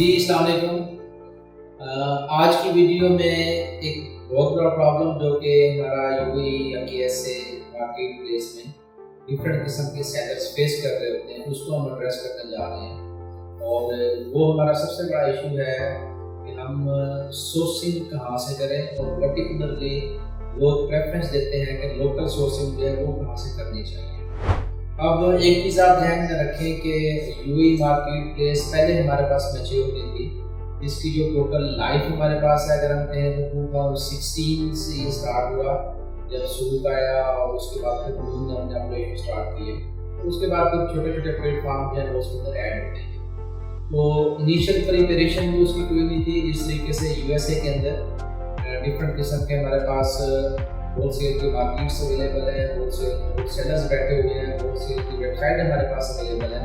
जी अस्सलाम वालेकुम। आज की वीडियो में एक बहुत बड़ा प्रॉब्लम जो कि हमारा यूएई या केएसए मार्केट प्लेस में डिफरेंट किस्म के सेलर्स फेस कर रहे होते हैं, उसको हम एड्रेस करने जा रहे हैं। और वो हमारा सबसे बड़ा इशू है कि हम सोर्सिंग कहाँ से करें, और पर्टिकुलरली लोग प्रेफरेंस देते हैं कि लोकल सोर्सिंग जो है वो कहाँ से करनी चाहिए। अब एक चीज़ आप ध्यान में रखें कि यूएई मार्केट प्लेस पहले हमारे पास मैच्योर नहीं थी। इसकी जो टोटल लाइफ हमारे पास है, अगर हम कहें तो 2016 से ये स्टार्ट हुआ, जब शुरू आया, और उसके बाद फिर हमने ऑपरेशन स्टार्ट किए। तो उसके बाद फिर छोटे छोटे प्लेटफॉर्म जो है वो उसके अंदर ऐड होते हैं। तो इनिशियल प्रिपरेशन भी उसकी कोई नहीं थी। जिस तरीके से यूएसए के अंदर डिफरेंट किस्म के हमारे पास होलसेल की मार्केट्स अवेलेबल है, होलसेल सेलर्स बैठे हुए हैं, होलसेल की वेबसाइट हमारे पास अवेलेबल है।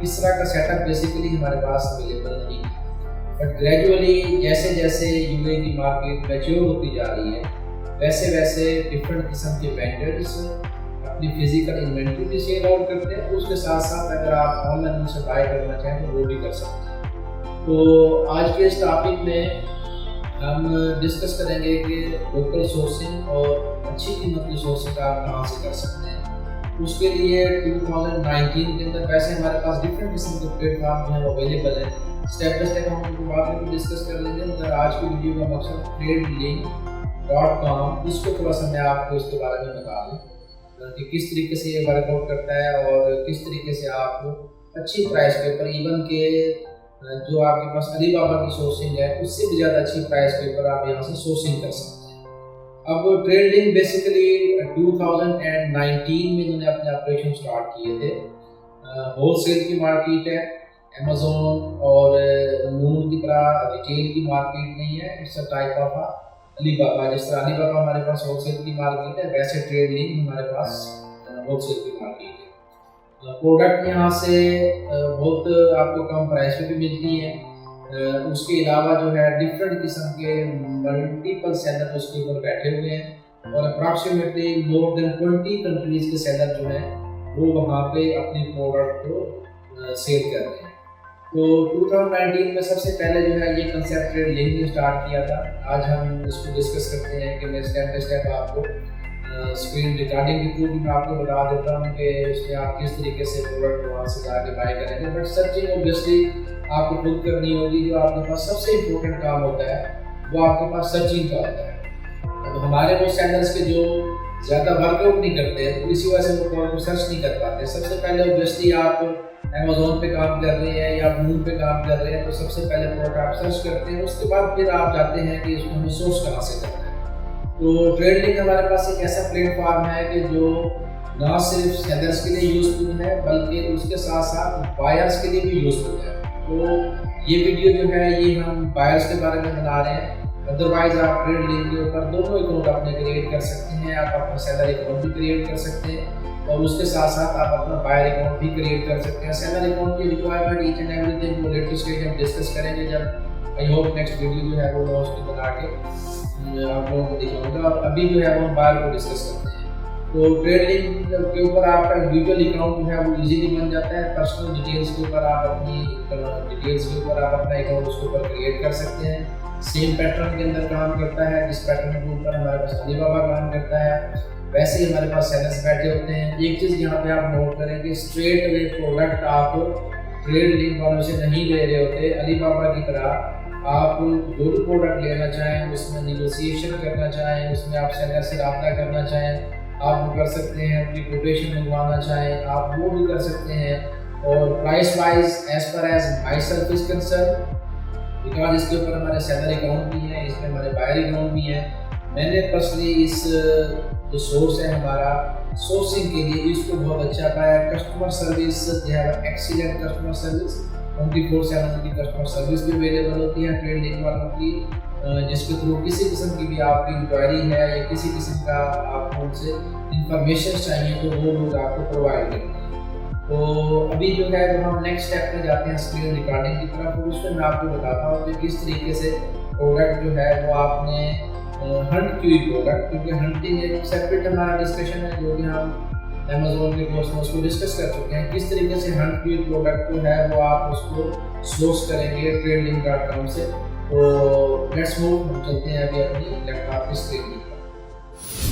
इस तरह का सेटअप बेसिकली हमारे पास अवेलेबल नहीं है। बट ग्रेजुअली जैसे जैसे यूएई की मार्केट मैच्योर होती जा रही है, वैसे वैसे डिफरेंट किस्म के वेंडर्स अपनी फिजिकल इन्वेंट्री भी सेल आउट करते हैं। उसके साथ साथ अगर आप ऑनलाइन उनसे बाय करना चाहें तो वो भी कर सकते हैं। तो आज के इस टॉपिक में हम डिस्कस करेंगे कि लोकल सोर्सिंग और अच्छी कीमत की सोर्सिंग आप कहाँ से कर सकते हैं। उसके लिए 2019 के अंदर वैसे हमारे पास डिफरेंट किस्म के प्लेटफॉर्म जो है अवेलेबल है। स्टेप बाय स्टेप हम उनको बाद में डिस्कस कर लेंगे, मगर आज की वीडियो का मकसद TradeLink.com, इसको थोड़ा सा मैं आपको इसके बारे में बता दूँ कि किस तरीके से ये वर्कआउट करता है और किस तरीके से आप अच्छी प्राइस के ऊपर, इवन के जो आपके पास अलीबाबा की सोर्सिंग है उससे भी ज़्यादा अच्छी प्राइस के ऊपर आप यहाँ से सोर्सिंग कर सकते हैं। अब ट्रेडिंग बेसिकली 2019 में इन्होंने अपने ऑपरेशन स्टार्ट किए थे। होलसेल की मार्केट है, अमेज़न और नून की तरह रिटेल की मार्केट नहीं है। It's a type of Alibaba. जिस तरह अलीबाबा हमारे पास होलसेल की मार्केट है, वैसे ट्रेडिंग हमारे पास होलसेल की मार्केट है। प्रोडक्ट यहाँ से बहुत आपको कम प्राइस पे भी मिलती है। उसके अलावा जो है डिफरेंट किस्म के मल्टीपल सेलर उसके ऊपर बैठे हुए हैं, और अप्रॉक्सीमेटली मोर देन 20 कंट्रीज के सेलर जो हैं वो वहाँ पे अपने प्रोडक्ट को सेल कर रहे हैं। तो 2019 में सबसे पहले जो है ये कंसेप्ट ट्रेडलिंक ने स्टार्ट किया था। आज हम इसको डिस्कस करते हैं कि मैं स्टेप बाय स्टेप आपको स्क्रीन रिकॉर्डिंग के थ्रू भी मैं आपको बता देता हूँ कि उसमें आप किस तरीके से प्रोडक्ट वहाँ से जाके बाय करेंगे। बट सर्चिंग ऑब्वियसली आपको खुद करनी होगी। जो आपके पास सबसे इम्पोर्टेंट काम होता है वो आपके पास सर्चिंग का होता है। अब हमारे वो सेलर्स के जो ज़्यादा वर्कआउट नहीं करते हैं, तो इसी वजह से वो प्रोडक्ट को सर्च नहीं कर पाते। सबसे पहले ऑब्वियसली आप अमेज़न पे काम कर रहे हैं या नून पे काम कर रहे हैं, तो सबसे पहले प्रोडक्ट आप सर्च करते हैं। उसके बाद फिर आप जाते हैं कि इसको हमें सोर्स कहाँ से करना है। तो ट्रेडलिंक हमारे पास एक ऐसा प्लेटफॉर्म है कि जो ना सिर्फ सेलर्स के लिए यूजफुल है, बल्कि उसके साथ साथ बायर्स के लिए भी यूजफुल है। तो ये वीडियो जो है ये हम बायर्स के बारे में बना रहे हैं। अदरवाइज आप ट्रेडलिंक के ऊपर दोनों अकाउंट अपने क्रिएट कर सकते हैं। आप अपना सेलर अकाउंट भी क्रिएट कर सकते हैं, और उसके साथ साथ आप अपना बायर अकाउंट भी क्रिएट कर सकते हैं। सेलर अकाउंट की रिक्वायरमेंट ईच एंड एवरीथिंग को लेटेस्ट स्टेज हम डिस्कस करेंगे जब आई होप नेक्स्ट वीडियो जो है वो मैं उसको बना के आप लोगों को दिखाऊंगा। अभी जो है वो हम बायर को डिस्कस करते हैं। तो ट्रेडलिंक के ऊपर आपका इंडिविजुअल अकाउंट जो है वो इजीली बन जाता है। पर्सनल डिटेल्स के ऊपर आप अपनी डिटेल्स के ऊपर आप अपना अकाउंट उसके ऊपर क्रिएट कर सकते हैं। सेम पैटर्न के अंदर काम करता है, जिस पैटर्न के ऊपर हमारे पास अलीबाबा काम करता है, वैसे ही हमारे पास सेलर्स बैठे होते हैं। एक चीज़ यहाँ पे आप नोट करें कि स्ट्रेट अवे प्रोडक्ट आप ट्रेडलिंक वालों से नहीं ले रहे होते। अलीबाबा की तरह आप जो भी प्रोडक्ट लेना चाहें, उसमें निगोसिएशन करना चाहें, उसमें आप सेलर से रब्ता करना चाहें, आप वो कर सकते हैं। अपनी कोटेशन मंगवाना चाहें आप वो भी कर सकते हैं। और price wise as per as my self is concern, because इसके ऊपर हमारे सेलर अकाउंट भी हैं, इसमें हमारे बायर अकाउंट भी हैं। मैंने पर्सनली इस जो सोर्स है हमारा सोर्सिंग के लिए इसको बहुत अच्छा पाया। Customer service, they have excellent customer service. 24/7 की कस्टमर सर्विस भी अवेलेबल होती है ट्रेडलिंक वालों की, जिसके थ्रू किसी किस्म की भी आपकी इंक्वायरी है या किसी किस्म का आपको उनसे इंफॉर्मेशन चाहिए तो वो लोग आपको प्रोवाइड करते हैं। तो अभी जो है वो हम नेक्स्ट स्टेप में जाते हैं स्क्रीन रिकॉर्डिंग की तरफ। तो उसमें मैं आपको बताता हूँ कि किस तरीके से प्रोडक्ट जो है वो आपने हंट की प्रोडक्ट, क्योंकि हंटिंग एक सेपरेट हमारा डिस्कशन है जो कि हम अमेज़न के कोर्स में उसको डिस्कस कर चुके हैं, किस तरीके से हंट व्हील प्रोडक्ट जो है वो आप उसको सोर्स करेंगे TradeLink.com से। तो लेट्स मूव, हम चलते हैं अभी अपनी लैपटॉप की स्क्रीन पर।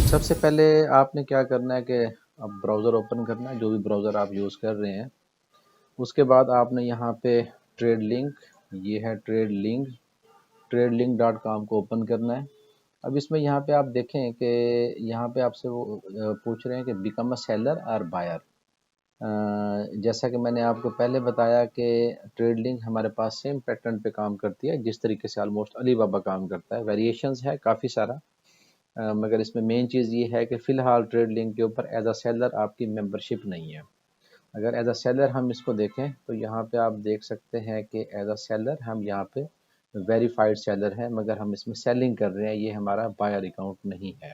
सबसे पहले आपने क्या करना है कि अब ब्राउज़र ओपन करना है, जो भी ब्राउज़र आप यूज़ कर रहे हैं। उसके बाद आपने यहाँ पे ट्रेड लिंक, ये है ट्रेड लिंक, TradeLink.com को ओपन करना है। अब इसमें यहाँ पे आप देखें कि यहाँ पे आपसे वो पूछ रहे हैं कि बिकम अ सेलर और बायर। जैसा कि मैंने आपको पहले बताया कि ट्रेड लिंक हमारे पास सेम पैटर्न पे काम करती है जिस तरीके से ऑलमोस्ट अलीबाबा काम करता है। वेरिएशंस है काफ़ी सारा, मगर इसमें मेन चीज़ ये है कि फ़िलहाल ट्रेड लिंक के ऊपर एज अ सेलर आपकी मेंबरशिप नहीं है। अगर एज अ सेलर हम इसको देखें तो यहाँ पे आप देख सकते हैं कि एज अ सेलर हम यहाँ पे वेरीफाइड सेलर है, मगर हम इसमें सेलिंग कर रहे हैं, ये हमारा बायर अकाउंट नहीं है।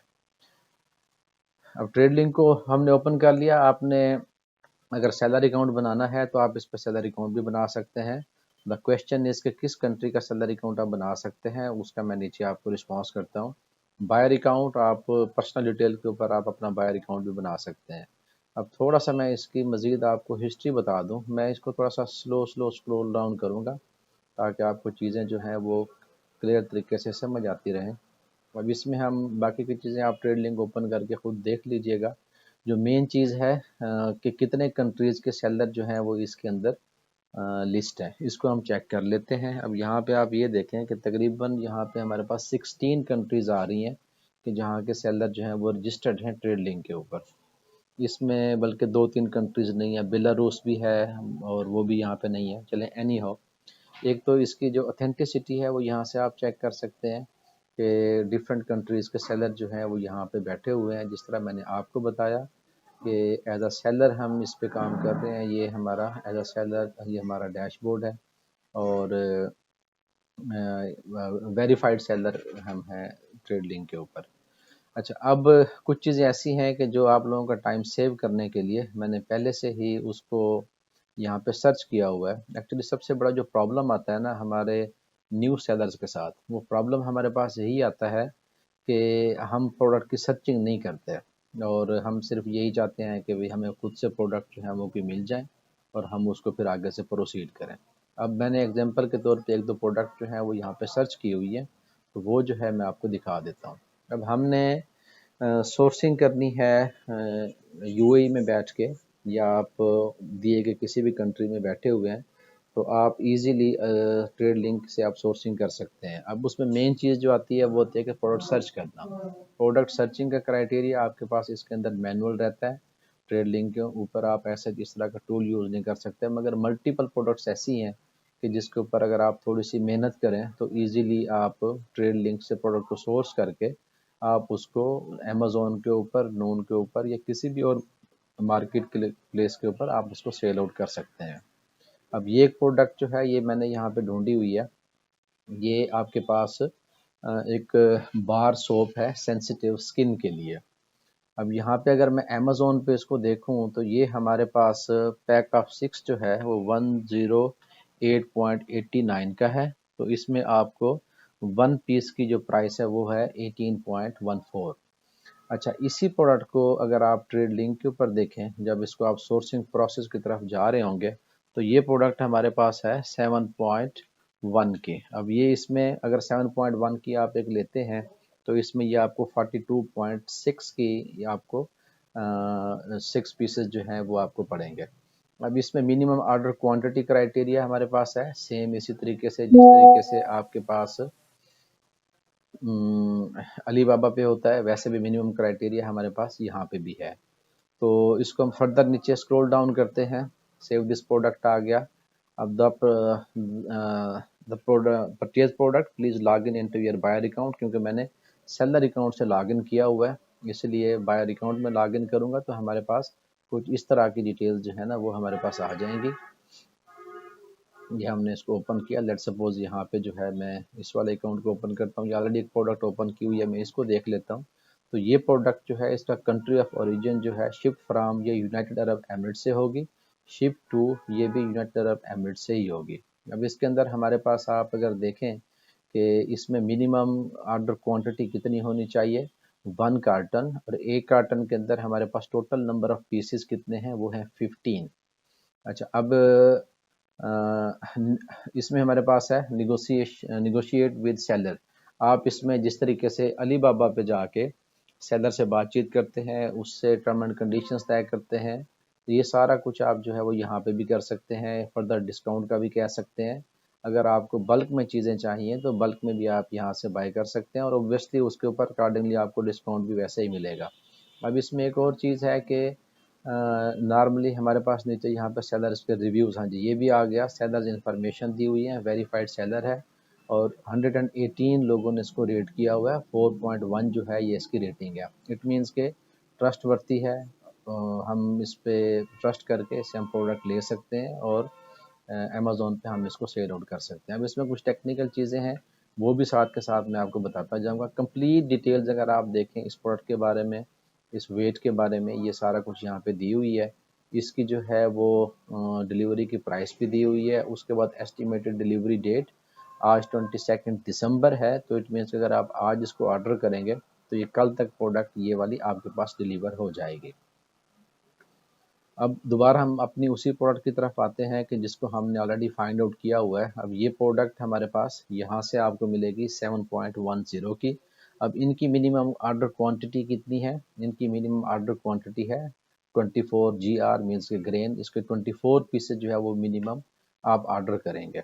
अब ट्रेड लिंक को हमने ओपन कर लिया। आपने अगर सैलरी अकाउंट बनाना है तो आप इस पर सैलरी अकाउंट भी बना सकते हैं। द क्वेश्चन इज़ कि किस कंट्री का सैलरी अकाउंट आप बना सकते हैं, उसका मैं नीचे आपको रिस्पॉन्स करता हूँ। बायर अकाउंट, आप पर्सनल डिटेल के ऊपर आप अपना बायर अकाउंट भी बना सकते हैं। अब थोड़ा सा मैं इसकी मज़ीद आपको हिस्ट्री बता दूँ। मैं इसको थोड़ा सा स्लो स्क्रॉल डाउन करूँगा ताकि आपको चीज़ें जो हैं वो क्लियर तरीके से समझ आती रहें। अब इसमें हम बाकी की चीज़ें आप ट्रेड लिंक ओपन करके ख़ुद देख लीजिएगा। जो मेन चीज़ है कि कितने कंट्रीज़ के सेलर जो हैं वो इसके अंदर लिस्ट है, इसको हम चेक कर लेते हैं। अब यहाँ पे आप ये देखें कि तकरीबन यहाँ पे हमारे पास 16 कंट्रीज़ आ रही हैं कि जहाँ के सेलर जो हैं वो रजिस्टर्ड हैं ट्रेड लिंक के ऊपर। इसमें बल्कि 2-3 कंट्रीज़ नहीं है, बेलारूस भी है और वो भी यहाँ पे नहीं है। चलें एनी हो, एक तो इसकी जो ऑथेंटिसिटी है वो यहाँ से आप चेक कर सकते हैं कि डिफरेंट कंट्रीज़ के सेलर जो हैं वो यहाँ पे बैठे हुए हैं। जिस तरह मैंने आपको बताया कि एज अ सेलर हम इस पे काम कर रहे हैं। ये हमारा एज अ सेलर, ये हमारा डैशबोर्ड है और वेरीफाइड सेलर हम हैं ट्रेड लिंक के ऊपर। अच्छा, अब कुछ चीज़ें ऐसी हैं कि जो आप लोगों का टाइम सेव करने के लिए मैंने पहले से ही उसको यहाँ पे सर्च किया हुआ है। एक्चुअली सबसे बड़ा जो प्रॉब्लम आता है ना हमारे न्यू सेलर्स के साथ, वो प्रॉब्लम हमारे पास यही आता है कि हम प्रोडक्ट की सर्चिंग नहीं करते और हम सिर्फ यही चाहते हैं कि भाई हमें खुद से प्रोडक्ट जो है वो भी मिल जाए और हम उसको फिर आगे से प्रोसीड करें। अब मैंने एग्जांपल के तौर पे 1-2 प्रोडक्ट जो है वो यहाँ पे सर्च की हुई है, तो वो जो है मैं आपको दिखा देता हूँ। अब हमने सोर्सिंग करनी है यूएई में बैठ के, या आप दिए गए किसी भी कंट्री में बैठे हुए हैं तो आप इजीली ट्रेड लिंक से आप सोर्सिंग कर सकते हैं। अब उसमें मेन चीज़ जो आती है वो होती है कि प्रोडक्ट सर्च करना। प्रोडक्ट सर्चिंग का क्राइटेरिया आपके पास इसके अंदर मैनुअल रहता है। ट्रेड लिंक के ऊपर आप ऐसा इस तरह का टूल यूज़ नहीं कर सकते, मगर मल्टीपल प्रोडक्ट्स ऐसी हैं कि जिसके ऊपर अगर आप थोड़ी सी मेहनत करें तो ईज़िली आप ट्रेड लिंक से प्रोडक्ट को सोर्स करके आप उसको अमेज़न के ऊपर, नून के ऊपर या किसी भी और मार्केट प्लेस के ऊपर आप उसको सेल आउट कर सकते हैं। अब ये एक प्रोडक्ट जो है ये मैंने यहाँ पे ढूंढी हुई है। ये आपके पास एक बार सोप है सेंसिटिव स्किन के लिए। अब यहाँ पे अगर मैं अमेज़न पे इसको देखूँ तो ये हमारे पास पैक ऑफ 6 जो है वो 108.89 का है। तो इसमें आपको 1 पीस की जो प्राइस है वो है 18.14। अच्छा, इसी प्रोडक्ट को अगर आप ट्रेड लिंक के ऊपर देखें, जब इसको आप सोर्सिंग प्रोसेस की तरफ जा रहे होंगे तो ये प्रोडक्ट हमारे पास है 7.1 की। अब ये इसमें अगर 7.1 की आप एक लेते हैं तो इसमें ये आपको 42.6 की ये आपको 6 पीसेस जो हैं वो आपको पड़ेंगे। अब इसमें मिनिमम ऑर्डर क्वांटिटी क्राइटेरिया हमारे पास है सेम इसी तरीके से जिस तरीके से आपके पास अलीबाबा पे होता है, वैसे भी मिनिमम क्राइटेरिया हमारे पास यहाँ पे भी है। तो इसको हम फर्दर नीचे स्क्रॉल डाउन करते हैं। सेव दिस प्रोडक्ट आ गया। अब the purchase product please log in into your buyer account, क्योंकि मैंने सेलर अकाउंट से लॉग इन किया हुआ है, इसलिए बायर अकाउंट में लॉग इन करूँगा तो हमारे पास कुछ इस तरह की डिटेल्स जो है ना वो हमारे पास आ जाएंगी। ये हमने इसको ओपन किया। लेट सपोज यहाँ पे जो है मैं इस वाले अकाउंट को ओपन करता हूँ। ये ऑलरेडी एक प्रोडक्ट ओपन की हुई है, मैं इसको देख लेता हूँ। तो ये प्रोडक्ट जो है इसका कंट्री ऑफ ओरिजिन जो है शिप फ्राम ये यूनाइटेड अरब एमिरेट से होगी, शिप टू ये भी यूनाइटेड अरब एमिरेट से ही होगी। अब इसके अंदर हमारे पास आप अगर देखें कि इसमें मिनिमम ऑर्डर क्वांटिटी कितनी होनी चाहिए, 1 कार्टन, और एक कार्टन के अंदर हमारे पास टोटल नंबर ऑफ पीसेस कितने हैं, वो है 15। अच्छा, अब इसमें हमारे पास है निगोशिएट विद सेलर। आप इसमें जिस तरीके से अली बाबा पे जाके सेलर से बातचीत करते हैं, उससे टर्म एंड कंडीशंस तय करते हैं, तो ये सारा कुछ आप जो है वो यहाँ पे भी कर सकते हैं। फर्दर डिस्काउंट का भी कह सकते हैं। अगर आपको बल्क में चीज़ें चाहिए तो बल्क में भी आप यहाँ से बाय कर सकते हैं, और ऑब्वियसली उसके ऊपर अकॉर्डिंगली आपको डिस्काउंट भी वैसे ही मिलेगा। अब इसमें एक और चीज़ है कि नॉर्मली हमारे पास नीचे यहाँ पे सेलर्स के रिव्यूज़, हाँ जी ये भी आ गया, सेलर्स इन्फॉर्मेशन दी हुई है, वेरीफाइड सेलर है, और 118 लोगों ने इसको रेट किया हुआ है। 4.1 जो है ये इसकी रेटिंग है। इट मीन्स के ट्रस्ट वर्ती है। हम इस पे ट्रस्ट करके इससे हम प्रोडक्ट ले सकते हैं, और अमेज़ोन पे हम इसको सेल आउट कर सकते हैं। अब इसमें कुछ टेक्निकल चीज़ें हैं, वो भी साथ के साथ मैं आपको बताता जाऊँगा। कंप्लीट डिटेल्स अगर आप देखें इस प्रोडक्ट के बारे में, इस वेट के बारे में, ये सारा कुछ यहाँ पे दी हुई है। इसकी जो है वो डिलीवरी की प्राइस भी दी हुई है। उसके बाद एस्टिमेटेड डिलीवरी डेट आज 22 दिसंबर है, तो इट मीन्स अगर आप आज इसको ऑर्डर करेंगे तो ये कल तक प्रोडक्ट ये वाली आपके पास डिलीवर हो जाएगी। अब दोबारा हम अपनी उसी प्रोडक्ट की तरफ आते हैं कि जिसको हमने ऑलरेडी फाइंड आउट किया हुआ है। अब ये प्रोडक्ट हमारे पास यहाँ से आपको मिलेगी 7.10 की। अब इनकी मिनिमम ऑर्डर क्वांटिटी कितनी है? इनकी मिनिमम ऑर्डर क्वांटिटी है 24 GR मीन्स के ग्रेन। इसके 24 पीसेज जो है वो मिनिमम आप ऑर्डर करेंगे।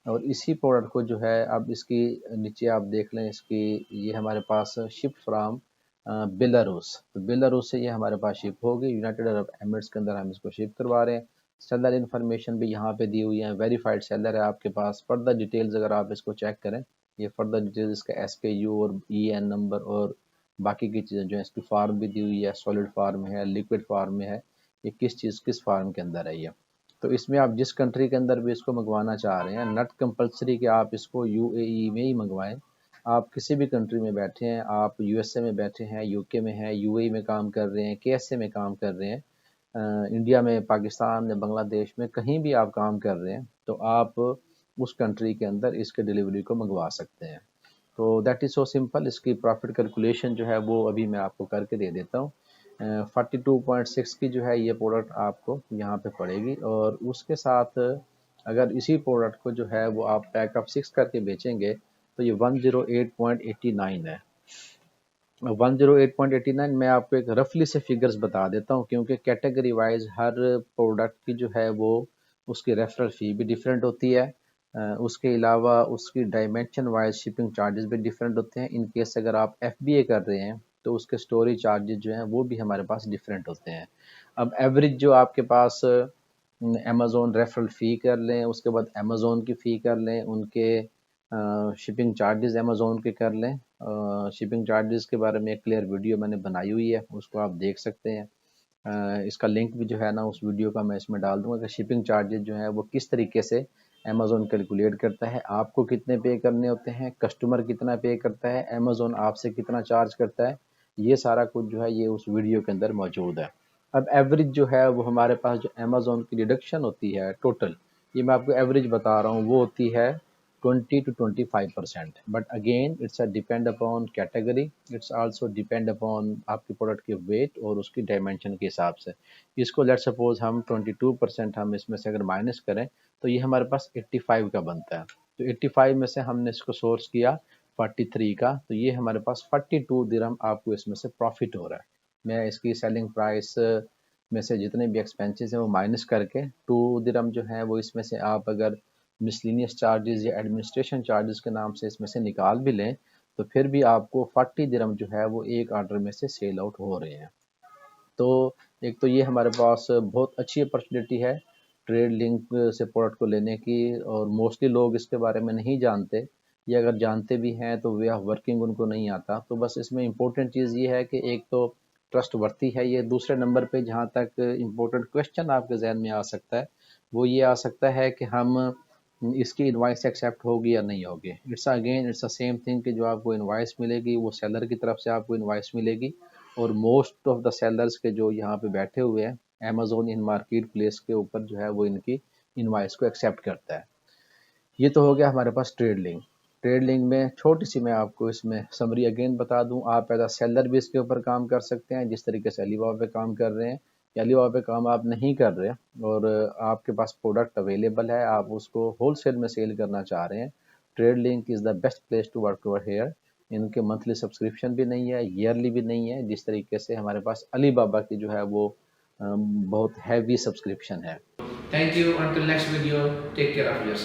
और इसी प्रोडक्ट को जो है, अब इसकी नीचे आप देख लें, इसकी ये हमारे पास शिप फ्राम बेलारूस, तो बेलारूस से ये हमारे पास शिप होगी। यूनाइटेड अरब एमिरेट्स के अंदर हम इसको शिप करवा रहे हैं। सेलर इन्फॉर्मेशन भी यहाँ पे दी हुई है, वेरीफाइड सेलर है आपके पास। फर्दर डिटेल्स अगर आप इसको चेक करें, ये फर्दर डिटेल्स इसका SKU और EN नंबर और बाकी की चीज़ें जो है, इसकी फार्म भी दी हुई है, सॉलिड फार्म है, लिक्विड फार्म में है, ये किस फार्म के अंदर है ये। तो इसमें आप जिस कंट्री के अंदर भी इसको मंगवाना चाह रहे हैं, नट कंपलसरी कि आप इसको UAE में ही मंगवाएं। आप किसी भी कंट्री में बैठे हैं, आप USA में बैठे हैं, UK में हैं, UAE में काम कर रहे हैं, KSA में काम कर रहे हैं, इंडिया में, पाकिस्तान में, बांग्लादेश में, कहीं भी आप काम कर रहे हैं, तो आप उस कंट्री के अंदर इसके डिलीवरी को मंगवा सकते हैं। तो दैट इज़ सो सिंपल। इसकी प्रॉफिट कैलकुलेशन जो है वो अभी मैं आपको करके दे देता हूँ। 42.6 की जो है ये प्रोडक्ट आपको यहाँ पे पड़ेगी, और उसके साथ अगर इसी प्रोडक्ट को जो है वो आप पैक ऑफ 6 करके बेचेंगे तो ये 108.89 है। 108.89 मैं आपको एक रफली से फिगर्स बता देता हूँ, क्योंकि कैटेगरी वाइज हर प्रोडक्ट की जो है वो उसकी रेफरल फ़ी भी डिफरेंट होती है। उसके अलावा उसकी डायमेंशन वाइज शिपिंग चार्जेस भी डिफरेंट होते हैं। इन केस अगर आप FBA कर रहे हैं तो उसके स्टोरेज चार्जेस जो हैं वो भी हमारे पास डिफरेंट होते हैं। अब एवरेज जो आपके पास अमेज़ोन रेफरल फ़ी कर लें, उसके बाद अमेज़ोन की फ़ी कर लें, उनके शिपिंग चार्जेस अमेज़ोन के कर लें। शिपिंग चार्जेस के बारे में एक क्लियर वीडियो मैंने बनाई हुई है, उसको आप देख सकते हैं। इसका लिंक भी जो है ना उस वीडियो का मैं इसमें डाल दूँगा कि शिपिंग चार्जेस जो है वो किस तरीके से अमेज़ोन कैलकुलेट करता है, आपको कितने पे करने होते हैं, कस्टमर कितना पे करता है, अमेज़ोन आपसे कितना चार्ज करता है, ये सारा कुछ जो है ये उस वीडियो के अंदर मौजूद है। अब एवरेज जो है वो हमारे पास जो अमेज़ोन की डिडक्शन होती है टोटल, ये मैं आपको एवरेज बता रहा हूँ, वो होती है 20 to 25%। But again it's a depend upon category, it's also depend upon आपके प्रोडक्ट के वेट और उसकी डायमेंशन के हिसाब से। इसको लेट सपोज हम 22% हम इसमें से अगर माइनस करें तो ये हमारे पास 85 का बनता है। तो 85 में से हमने इसको सोर्स किया 43 का, तो ये हमारे पास 42 दिरहम आपको इसमें से प्रॉफिट हो रहा है। मैं इसकी सेलिंग प्राइस में से जितने भी एक्सपेंसेस हैं वो माइनस करके 2 दिरहम जो है वो इसमें से आप अगर मिसलिनियस चार्जेस या एडमिनिस्ट्रेशन चार्जेस के नाम से इसमें से निकाल भी लें तो फिर भी आपको 40 दिरहम जो है वो एक ऑर्डर में से सेल आउट हो रहे हैं। तो एक तो ये हमारे पास बहुत अच्छी अपॉर्चुनिटी है ट्रेड लिंक से प्रोडक्ट को लेने की, और मोस्टली लोग इसके बारे में नहीं जानते, या अगर जानते भी हैं तो वे ऑफ वर्किंग उनको नहीं आता। तो बस इसमें इम्पोर्टेंट चीज़ ये है कि एक तो ट्रस्ट वर्ती है ये। दूसरे नंबर पे जहाँ तक इम्पोर्टेंट क्वेश्चन आपके जहन में आ सकता है वो ये आ सकता है कि हम इसकी इनवाइस एक्सेप्ट होगी या नहीं होगी। इट्स अ सेम थिंग कि जो आपको इनवाइस मिलेगी वो सेलर की तरफ से आपको इनवाइस मिलेगी, और मोस्ट ऑफ द सेलर्स के जो यहाँ पे बैठे हुए हैं अमेज़ोन इन मार्केट प्लेस के ऊपर जो है वो इनकी इनवाइस को एक्सेप्ट करता है। ये तो हो गया हमारे पास ट्रेड लिंक। ट्रेड लिंक में छोटी सी मैं आपको इसमें समरी अगेन बता दूं, आप एज अ सेलर भी इसके ऊपर काम कर सकते हैं जिस तरीके से अलीबाबा पे काम कर रहे हैं, या अलीबाबा पे काम आप नहीं कर रहे और आपके पास प्रोडक्ट अवेलेबल है, आप उसको होलसेल में सेल करना चाह रहे हैं, trade link is the best place to work over here. इनके मंथली सब्सक्रिप्शन भी नहीं है, ईयरली भी नहीं है, जिस तरीके से हमारे पास अलीबाबा की जो है वो बहुत हैवी सब्सक्रिप्शन है। Thank you. Until next video, take care of yourself.